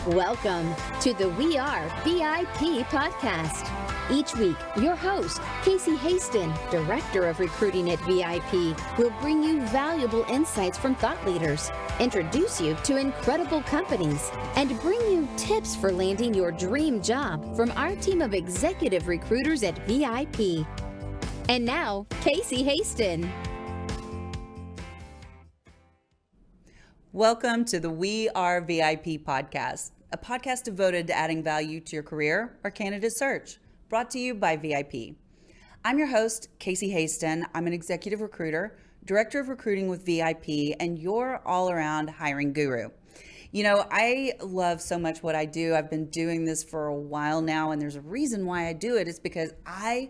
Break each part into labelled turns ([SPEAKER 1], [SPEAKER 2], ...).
[SPEAKER 1] Welcome to the We Are VIP podcast. Each week, your host, Casey Hasten, Director of Recruiting at VIP, will bring you valuable insights from thought leaders, introduce you to incredible companies, and bring you tips for landing your dream job from our team of executive recruiters at VIP. And now, Casey Hasten.
[SPEAKER 2] Welcome to the We Are VIP podcast, a podcast devoted to adding value to your career or candidate search, brought to you by VIP. I'm your host, Casey Hasten. I'm an executive recruiter, director of recruiting with VIP, and your all-around hiring guru. You know, I love so much what I do. I've been doing this for a while now, and there's a reason why I do it. It's because I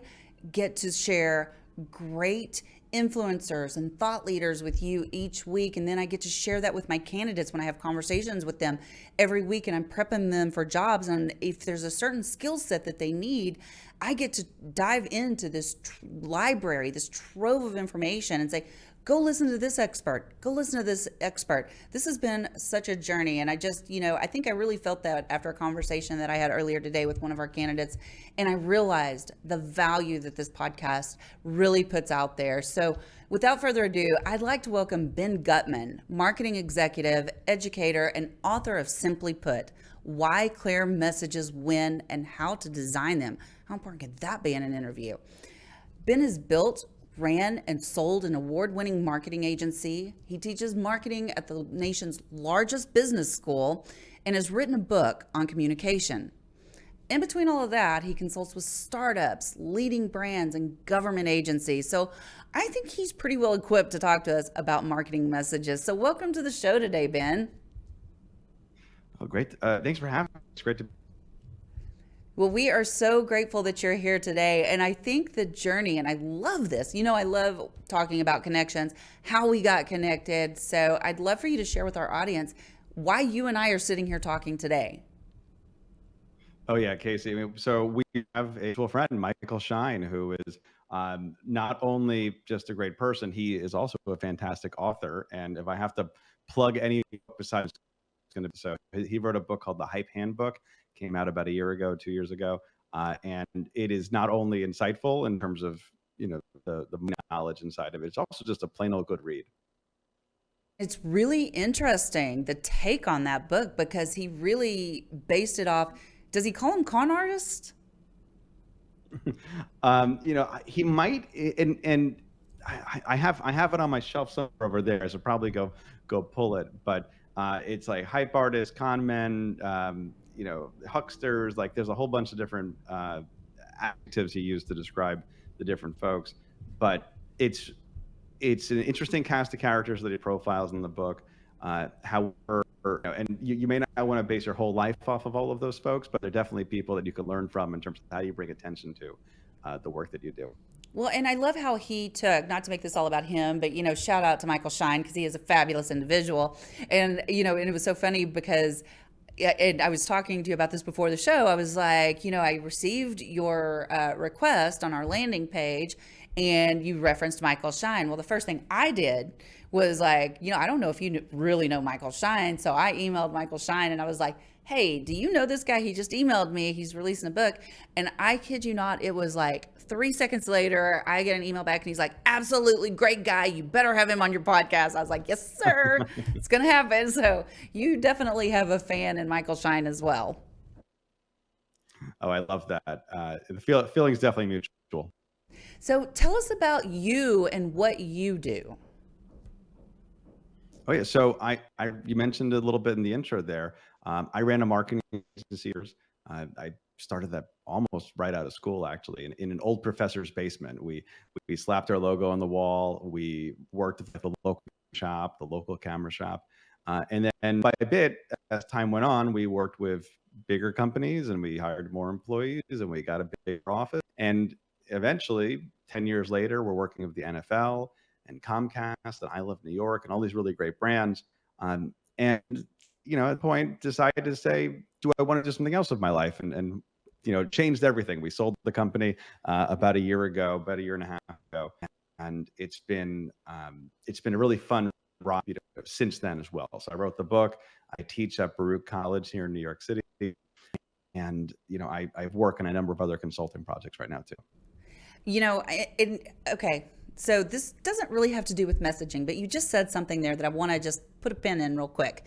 [SPEAKER 2] get to share great influencers and thought leaders with you each week, and then I get to share that with my candidates when I have conversations with them every week, and I'm prepping them for jobs. And if there's a certain skill set that they need, I get to dive into this library, this trove of information, and say, go listen to this expert, go listen to this expert. This has been such a journey. And I just, I think I really felt that after a conversation that I had earlier today with one of our candidates. And I realized the value that this podcast really puts out there. So without further ado, I'd like to welcome Ben Guttman, marketing executive, educator, and author of Simply Put, Why Clear Messages Win and How to Design Them. How important could that be in an interview? Ben has built, ran, and sold an award-winning marketing agency. He teaches marketing at the nation's largest business school and has written a book on communication. In between all of that, he consults with startups, leading brands, and government agencies. So I think he's pretty well equipped to talk to us about marketing messages. So welcome to the show today, Ben.
[SPEAKER 3] Oh, great. Thanks for having me. It's great to
[SPEAKER 2] Well, we are so grateful that you're here today. And I think the journey, and I love this, I love talking about connections, how we got connected. So I'd love for you to share with our audience why you and I are sitting here talking today.
[SPEAKER 3] Oh, yeah, Casey. So we have a mutual friend, Michael Shine, who is not only just a great person, he is also a fantastic author. And if I have to plug any besides, so he wrote a book called The Hype Handbook. Came out about a year ago, 2 years ago. And it is not only insightful in terms of, the knowledge inside of it, it's also just a plain old good read.
[SPEAKER 2] It's really interesting, the take on that book, because he really based it off, does he call them con artists?
[SPEAKER 3] He might, and I have it on my shelf somewhere over there, so probably go pull it. But it's like hype artists, con men, hucksters. Like there's a whole bunch of different adjectives he used to describe the different folks. But it's an interesting cast of characters that he profiles in the book. However, and you may not want to base your whole life off of all of those folks, but they're definitely people that you can learn from in terms of how you bring attention to the work that you do.
[SPEAKER 2] Well, and I love how he took, not to make this all about him, but, shout out to Michael Shine, because he is a fabulous individual. And, and it was so funny because, and I was talking to you about this before the show. I was like, I received your request on our landing page, and you referenced Michael Shine. Well, the first thing I did was like, I don't know if you really know Michael Shine. So I emailed Michael Shine and I was like, hey, do you know this guy? He just emailed me. He's releasing a book. And I kid you not, it was like 3 seconds later, I get an email back and he's like, absolutely great guy. You better have him on your podcast. I was like, yes, sir. It's going to happen. So you definitely have a fan in Michael Shine as well.
[SPEAKER 3] Oh, I love that. The feeling's definitely mutual.
[SPEAKER 2] So tell us about you and what you do.
[SPEAKER 3] Oh yeah, so you mentioned a little bit in the intro there. I ran a marketing agency. I started that almost right out of school, actually, in an old professor's basement. We slapped our logo on the wall. We worked at the local shop, the local camera shop, and then by a bit, as time went on, we worked with bigger companies and we hired more employees and we got a bigger office. And eventually, 10 years later, we're working with the NFL and Comcast and I Love New York and all these really great brands. And, at the point, decided to say, do I want to do something else with my life? And changed everything. We sold the company about a year and a half ago. And it's been a really fun since then as well. So I wrote the book. I teach at Baruch College here in New York City. And, I work on a number of other consulting projects right now too.
[SPEAKER 2] Okay, so this doesn't really have to do with messaging, but you just said something there that I want to just put a pin in real quick.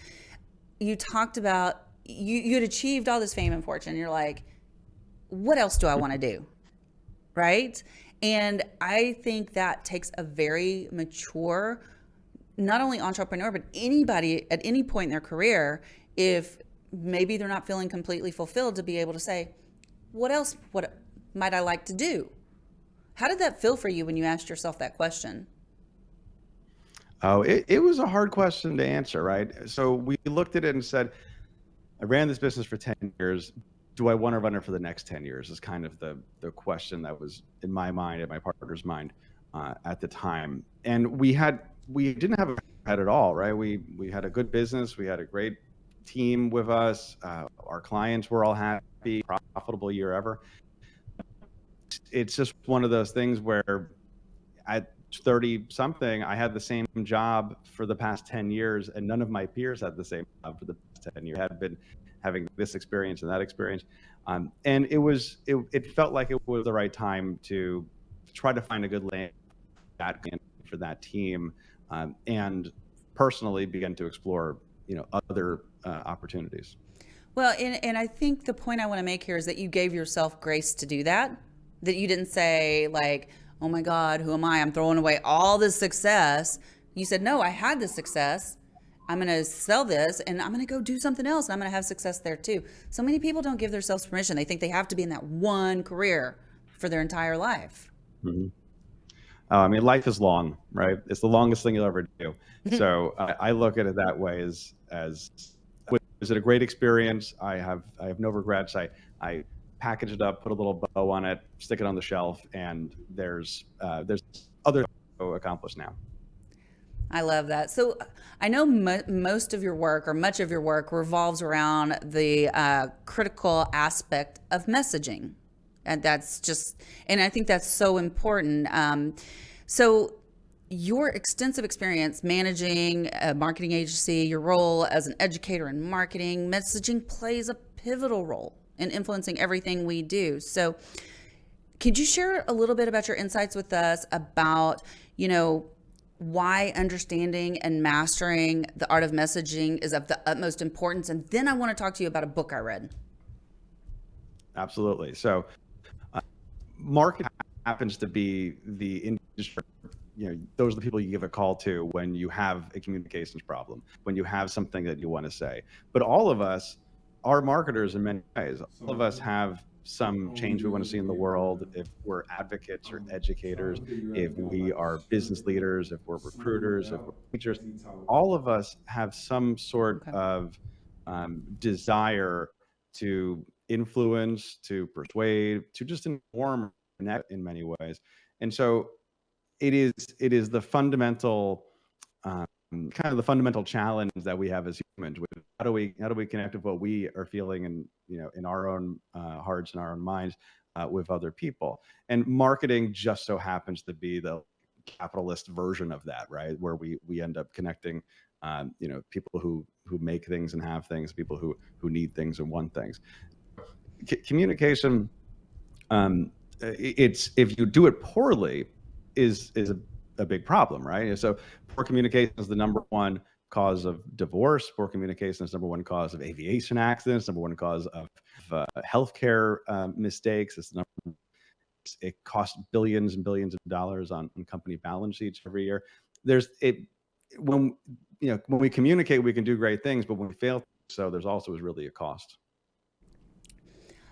[SPEAKER 2] You talked about you'd achieved all this fame and fortune. You're like, what else do I want to do? Right? And I think that takes a very mature, not only entrepreneur, but anybody at any point in their career, if maybe they're not feeling completely fulfilled, to be able to say, what else might I like to do? How did that feel for you when you asked yourself that question?
[SPEAKER 3] Oh, it was a hard question to answer, right? So we looked at it and said, I ran this business for 10 years. Do I want to run it for the next 10 years is kind of the question that was in my mind, in my partner's mind at the time. And we didn't have a head at all, right? We had a good business. We had a great team with us. Our clients were all happy, profitable year ever. It's just one of those things where at 30 something, I had the same job for the past 10 years, and none of my peers had the same job for the past 10 years. Had been having this experience and that experience. And it felt like it was the right time to try to find a good land for that team, and personally begin to explore, other opportunities.
[SPEAKER 2] Well, and I think the point I want to make here is that you gave yourself grace to do that you didn't say like, oh my God, who am I? I'm throwing away all this success. You said, no, I had this success. I'm going to sell this and I'm going to go do something else. And I'm going to have success there too. So many people don't give themselves permission. They think they have to be in that one career for their entire life.
[SPEAKER 3] Mm-hmm. Life is long, right? It's the longest thing you'll ever do. So I look at it that way as is it a great experience? I have no regrets. I package it up, put a little bow on it, stick it on the shelf, and there's other things to accomplish now.
[SPEAKER 2] I love that. So I know most of your work, or much of your work, revolves around the critical aspect of messaging. And I think that's so important. So your extensive experience managing a marketing agency, your role as an educator in marketing, messaging plays a pivotal role in influencing everything we do. So could you share a little bit about your insights with us about, why understanding and mastering the art of messaging is of the utmost importance? And then I want to talk to you about a book I read.
[SPEAKER 3] Absolutely. So marketing happens to be the industry, those are the people you give a call to when you have a communications problem, when you have something that you want to say. But all of us are marketers in many ways. All of us have some change we want to see in the world. If we're advocates or educators, if we are business leaders, if we're recruiters, if we're teachers, all of us have some sort of desire to influence, to persuade, to just inform in many ways. And so it is the fundamental kind of the fundamental challenge that we have as humans. With how do we connect with what we are feeling and in our own hearts and our own minds with other people. And marketing just so happens to be the capitalist version of that, right? Where we end up connecting people who make things and have things, people who need things and want things. Communication, it's if you do it poorly, is a big problem, right? So poor communication is the number one cause of divorce. Poor communication is number one cause of aviation accidents, number one cause of healthcare mistakes. It costs billions and billions of dollars on company balance sheets every year. When we communicate, we can do great things, but when we fail, so there's also really a cost.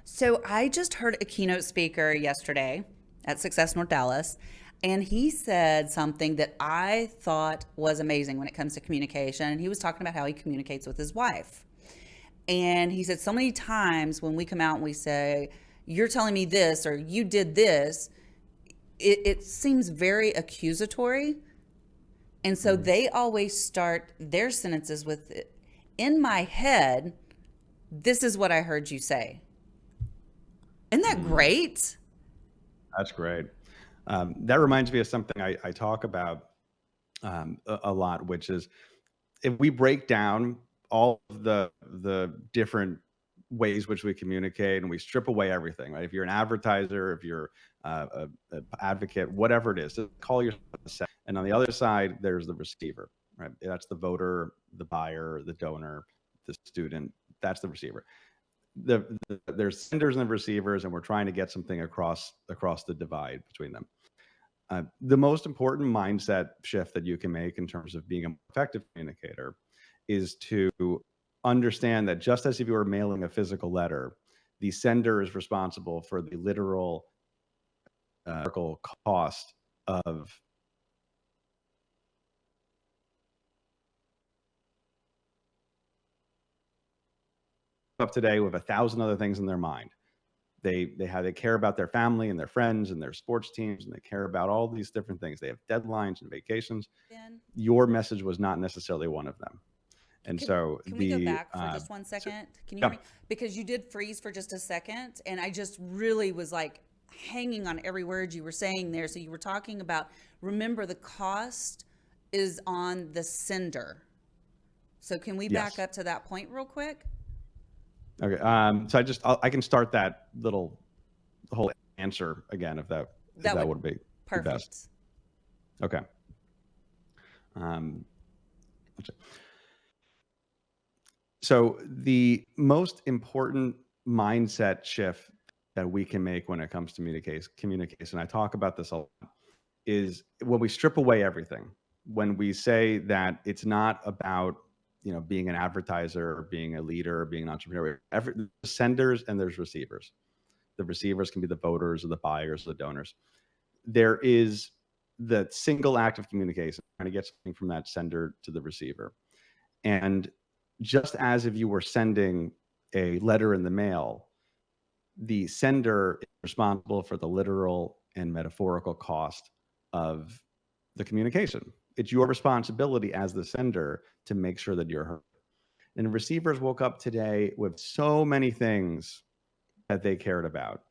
[SPEAKER 2] So I just heard a keynote speaker yesterday at Success North Dallas, and he said something that I thought was amazing when it comes to communication. And he was talking about how he communicates with his wife. And he said so many times when we come out and we say, you're telling me this, or you did this, it seems very accusatory. And so they always start their sentences with, in my head, this is what I heard you say. Isn't that great?
[SPEAKER 3] That's great. That reminds me of something I talk about a lot, which is if we break down all of the different ways which we communicate and we strip away everything, right? If you're an advertiser, if you're a advocate, whatever it is, just call yourself a sender. And on the other side, there's the receiver, right? That's the voter, the buyer, the donor, the student. That's the receiver. There's senders and receivers, and we're trying to get something across the divide between them. The most important mindset shift that you can make in terms of being an effective communicator is to understand that just as if you were mailing a physical letter, the sender is responsible for the literal cost of up today with 1,000 other things in their mind. They care about their family and their friends and their sports teams, and they care about all these different things. They have deadlines and vacations. Your message was not necessarily one of them. And
[SPEAKER 2] can we go back for just 1 second? Can you hear me? Because you did freeze for just a second, and I just really was like hanging on every word you were saying there. So you were talking about, remember, the cost is on the sender. So can we back up to that point real quick?
[SPEAKER 3] Okay. So I can start that whole answer again, if that would be
[SPEAKER 2] perfect.
[SPEAKER 3] The best. Okay. So the most important mindset shift that we can make when it comes to communication, I talk about this a lot, is when we strip away everything, when we say that it's not about being an advertiser or being a leader or being an entrepreneur. There's senders and there's receivers. The receivers can be the voters or the buyers or the donors. There is the single act of communication, trying to get something from that sender to the receiver. And just as if you were sending a letter in the mail, the sender is responsible for the literal and metaphorical cost of the communication. It's your responsibility as the sender to make sure that you're heard. And receivers woke up today with so many things that they cared about.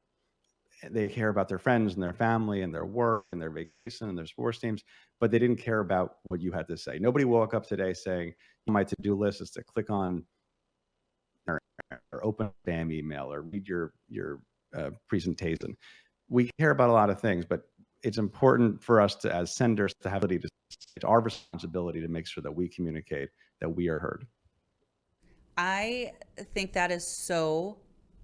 [SPEAKER 3] They care about their friends and their family and their work and their vacation and their sports teams, but they didn't care about what you had to say. Nobody woke up today saying, my to-do list is to click on or open a spam email or read your presentation. We care about a lot of things, but it's important for us to, as senders, to have it's our responsibility to make sure that we communicate, that we are heard.
[SPEAKER 2] I think that is so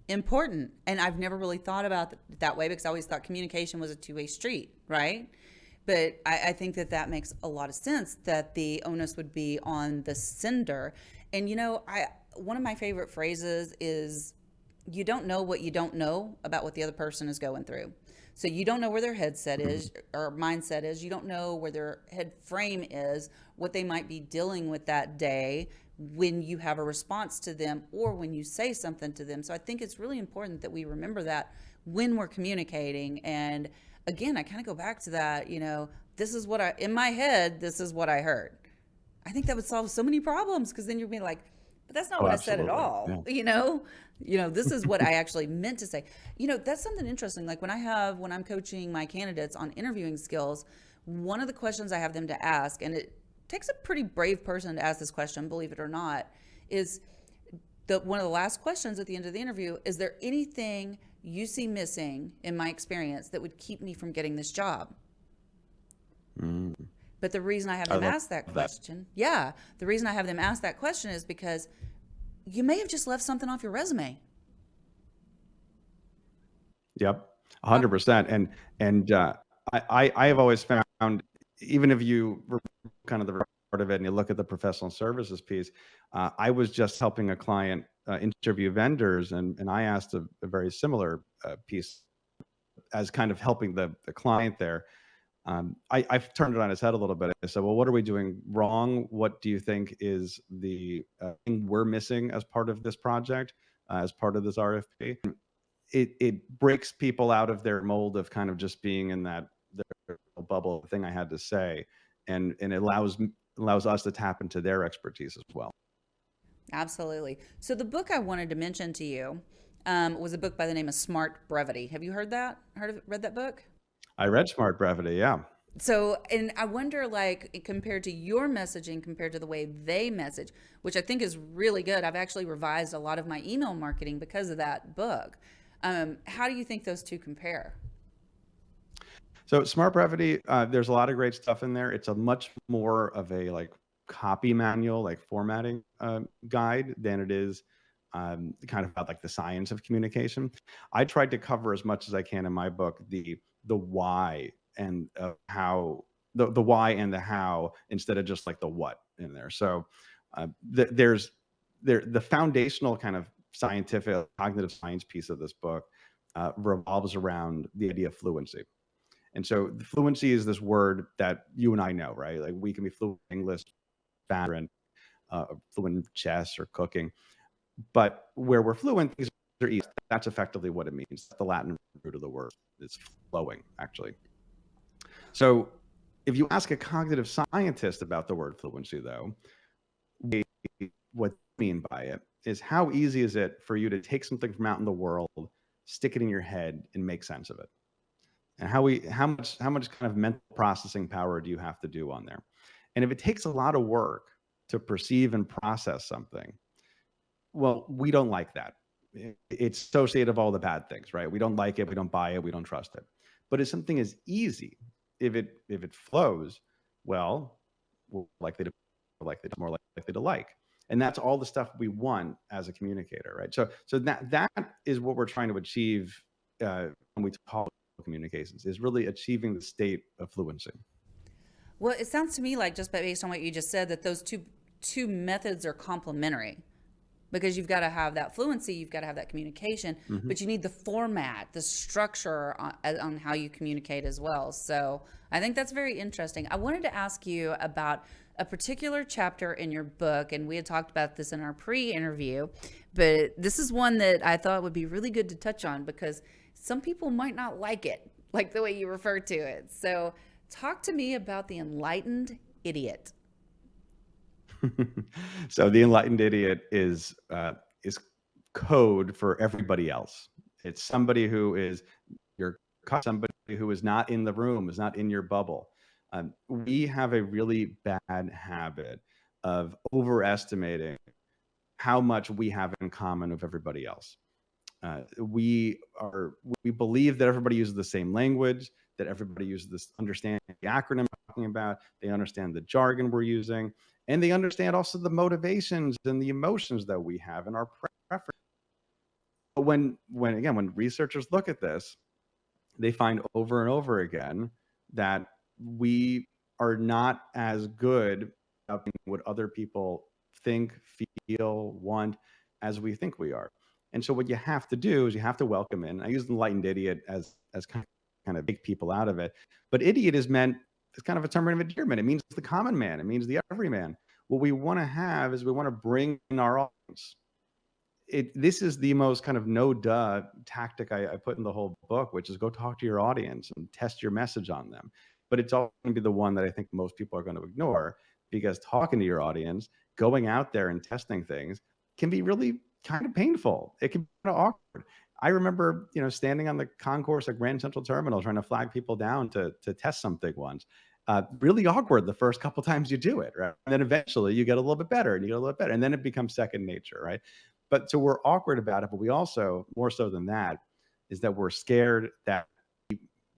[SPEAKER 2] important. And I've never really thought about it that way, because I always thought communication was a two-way street, right? But I think that makes a lot of sense, that the onus would be on the sender. And one of my favorite phrases is, you don't know what you don't know about what the other person is going through. So you don't know where their headset is or mindset is. You don't know where their head frame is, what they might be dealing with that day when you have a response to them or when you say something to them. So I think it's really important that we remember that when we're communicating. And again, I kind of go back to that, this is what in my head, this is what I heard. I think that would solve so many problems, because then you'd be like, but that's not what
[SPEAKER 3] absolutely.
[SPEAKER 2] I said at all. Yeah. This is what I actually meant to say. That's something interesting. Like when I'm coaching my candidates on interviewing skills, one of the questions I have them to ask, and it takes a pretty brave person to ask this question, believe it or not, is one of the last questions at the end of the interview, is there anything you see missing in my experience that would keep me from getting this job? But the reason I have them ask that question, the reason I have them ask that question is because you may have just left something off your resume.
[SPEAKER 3] Yep, 100%. And I have always found, even if you were kind of the part of it and you look at the professional services piece, I was just helping a client interview vendors, and I asked a very similar piece as kind of helping the client there. I've turned it on its head a little bit. I said, well, what are we doing wrong? What do you think is the thing we're missing as part of this project, as part of this RFP? It breaks people out of their mold of kind of just being in that their bubble thing I had to say, and it allows us to tap into their expertise as well.
[SPEAKER 2] Absolutely. So the book I wanted to mention to you was a book by the name of Smart Brevity. Have you read that book?
[SPEAKER 3] I read Smart Brevity, yeah.
[SPEAKER 2] So, and I wonder, like, compared to your messaging, compared to the way they message, which I think is really good. I've actually revised a lot of my email marketing because of that book. How do you think those two compare?
[SPEAKER 3] So Smart Brevity, there's a lot of great stuff in there. It's a much more of a like copy manual, like formatting guide than it is kind of about like the science of communication. I tried to cover as much as I can in my book the why and how the why and the how instead of just like the what in there. So there's the foundational kind of scientific cognitive science piece of this book revolves around the idea of fluency. And so the fluency is this word that you and I know, right? Like we can be fluent in English, Mandarin, fluent in chess or cooking, but where we're fluent, things are easy. That's effectively what it means. The Latin root of the word is flowing, actually. So if you ask a cognitive scientist about the word fluency, though, what they mean by it is how easy is it for you to take something from out in the world, stick it in your head, and make sense of it? And how much kind of mental processing power do you have to do on there? And if it takes a lot of work to perceive and process something, well, we don't like that. It's associated with all the bad things, right? We don't like it, we don't buy it, we don't trust it. But if something is easy, if it flows, well, we're more likely to like. And that's all the stuff we want as a communicator, right? So that is what we're trying to achieve when we talk communications, is really achieving the state of fluency.
[SPEAKER 2] Well, it sounds to me like, just based on what you just said, that those two methods are complementary, because you've got to have that fluency, you've got to have that communication, but you need the format, the structure on how you communicate as well. So I think that's very interesting. I wanted to ask you about a particular chapter in your book, and we had talked about this in our pre-interview, but this is one that I thought would be really good to touch on because some people might not like it, like the way you refer to it. So talk to me about the enlightened idiot.
[SPEAKER 3] So the enlightened idiot is code for everybody else. It's somebody who is somebody who is not in the room, is not in your bubble. We have a really bad habit of overestimating how much we have in common with everybody else. We believe that everybody uses the same language, that everybody uses this, understand the acronym we're talking about, they understand the jargon we're using, and they understand also the motivations and the emotions that we have and our preference. But when researchers look at this, they find over and over again that we are not as good at what other people think, feel, want as we think we are. And so what you have to do is you have to welcome in. I use the enlightened idiot as kind of take people out of it. But idiot is meant as kind of a term of endearment. It means the common man. It means the everyman. What we want to have is we want to bring in our audience. This is the most kind of no duh tactic I put in the whole book, which is go talk to your audience and test your message on them. But it's all going to be the one that I think most people are going to ignore, because talking to your audience, going out there and testing things can be really kind of painful. It can be kind of awkward. I remember, standing on the concourse at Grand Central Terminal trying to flag people down to test something once. Really awkward the first couple times you do it, right? And then eventually you get a little bit better and you get a little bit better, and then it becomes second nature, right? But so we're awkward about it, but we also, more so than that, is that we're scared that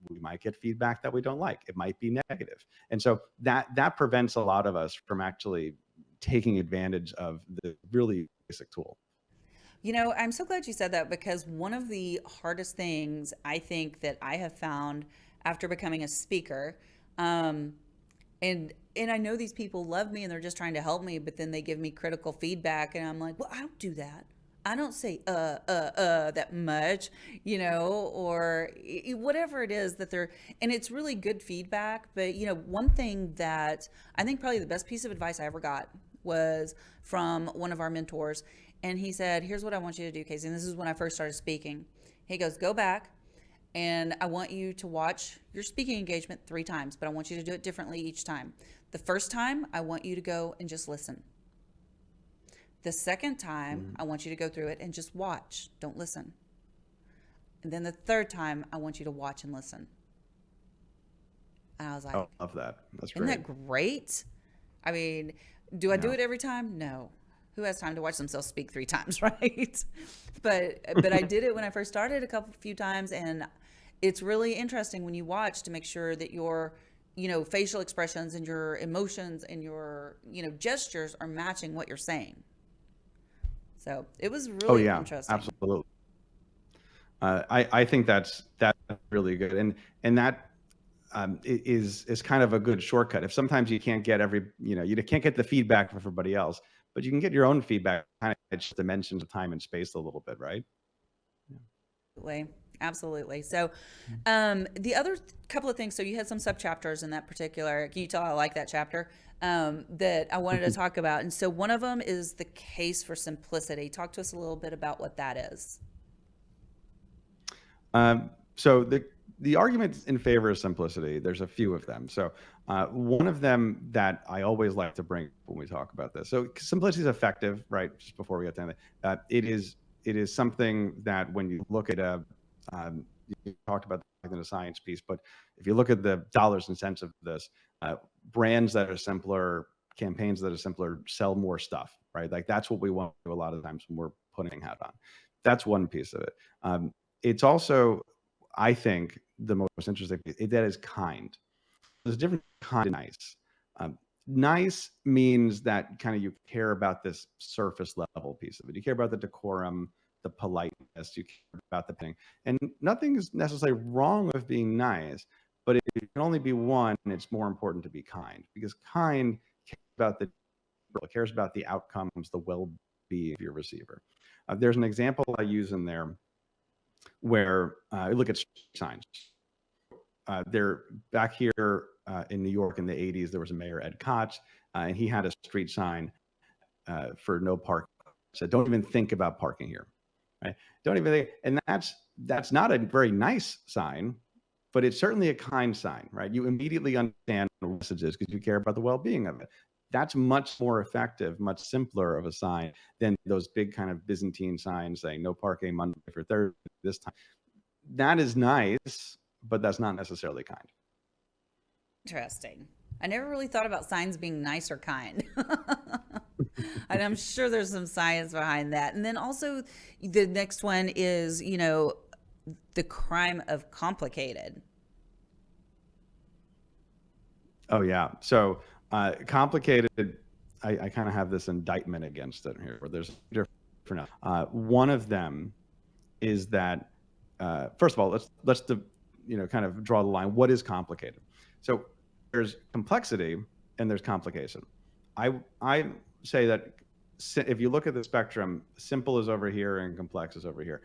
[SPEAKER 3] we might get feedback that we don't like. It might be negative. And so that prevents a lot of us from actually taking advantage of the really basic tool.
[SPEAKER 2] I'm so glad you said that, because one of the hardest things I think that I have found after becoming a speaker, and I know these people love me and they're just trying to help me, but then they give me critical feedback and I'm like, well, I don't do that. I don't say that much, or whatever it is that they're, and it's really good feedback. But one thing that I think probably the best piece of advice I ever got was from one of our mentors. And he said, here's what I want you to do, Casey. And this is when I first started speaking. He goes, go back and I want you to watch your speaking engagement 3 times, but I want you to do it differently each time. The first time, I want you to go and just listen. The second time, I want you to go through it and just watch, don't listen. And then the third time, I want you to watch and listen. And I was
[SPEAKER 3] I
[SPEAKER 2] like,
[SPEAKER 3] love that. That's
[SPEAKER 2] isn't
[SPEAKER 3] great.
[SPEAKER 2] that great? I mean, do I do
[SPEAKER 3] Yeah.
[SPEAKER 2] it every time? No. Who has time to watch themselves speak 3 times, right? But I did it when I first started few times, and it's really interesting when you watch to make sure that your facial expressions and your emotions and your gestures are matching what you're saying. So it was
[SPEAKER 3] Oh
[SPEAKER 2] really
[SPEAKER 3] yeah,
[SPEAKER 2] interesting.
[SPEAKER 3] absolutely. I think that's really good, and that is kind of a good shortcut. If sometimes you can't get you can't get the feedback from everybody else, but you can get your own feedback. Kind of just dimensions of time and space a little bit, right?
[SPEAKER 2] Absolutely. Absolutely. So, the other couple of things. So you had some sub chapters in that particular. Can you tell I like that chapter that I wanted to talk about? And so one of them is the case for simplicity. Talk to us a little bit about what that is.
[SPEAKER 3] So the arguments in favor of simplicity, there's a few of them. So one of them that I always like to bring when we talk about this. So simplicity is effective, right? Just before we get to anything, it is something that when you look at you talked about the science piece, but if you look at the dollars and cents of this, brands that are simpler, campaigns that are simpler, sell more stuff, right? Like that's what we want to do a lot of times when we're putting hat on. That's one piece of it. It's also, I think, the most interesting piece that is kind. There's a different kind of nice. Nice means that kind of you care about this surface level piece of it. You care about the decorum, the politeness, you care about the thing. And nothing is necessarily wrong with being nice, but it can only be one, and it's more important to be kind because kind cares about cares about the outcomes, the well-being of your receiver. There's an example I use in there where look at signs. They're back here in New York in the 80s. There was a mayor, Ed Koch, and he had a street sign for no parking. Said, "Don't even think about parking here." Right? Don't even think. And that's not a very nice sign, but it's certainly a kind sign, right? You immediately understand the messages because you care about the well-being of it. That's much more effective, much simpler of a sign than those big kind of Byzantine signs saying no parking Monday for Thursday this time. That is nice, but that's not necessarily kind.
[SPEAKER 2] Interesting. I never really thought about signs being nice or kind. And I'm sure there's some science behind that. And then also the next one is, the crime of complicated.
[SPEAKER 3] Oh yeah. So complicated. I kind of have this indictment against it here, where there's different. One of them is that first of all, let's kind of draw the line. What is complicated? So there's complexity and there's complication. I say that if you look at the spectrum, simple is over here and complex is over here.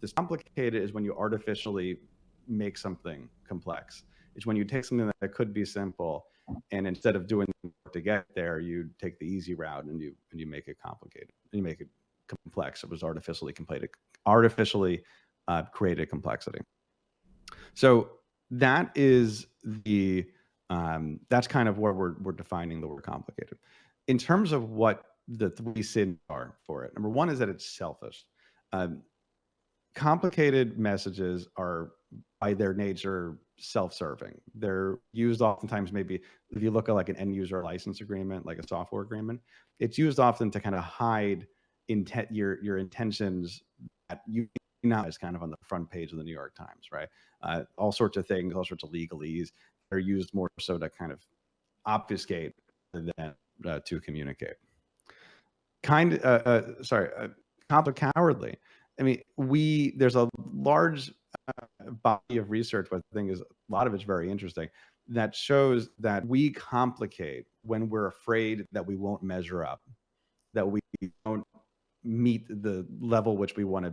[SPEAKER 3] This complicated is when you artificially make something complex. It's when you take something that could be simple, and instead of doing to get there, you take the easy route and you make it complicated. And you make it complex. It was artificially created complexity. So that is that's kind of where we're defining the word complicated. In terms of what the 3 sins are for it, number one is that it's selfish. Complicated messages are by their nature self-serving. They're used oftentimes, maybe if you look at like an end user license agreement, like a software agreement, it's used often to kind of hide your intentions that you now is kind of on the front page of the New York Times, right? All sorts of things, all sorts of legalese. They're used more so to kind of obfuscate than to communicate. Cowardly. I mean, there's a large body of research, but I think a lot of it's very interesting, that shows that we complicate when we're afraid that we won't measure up, that we don't meet the level which we want to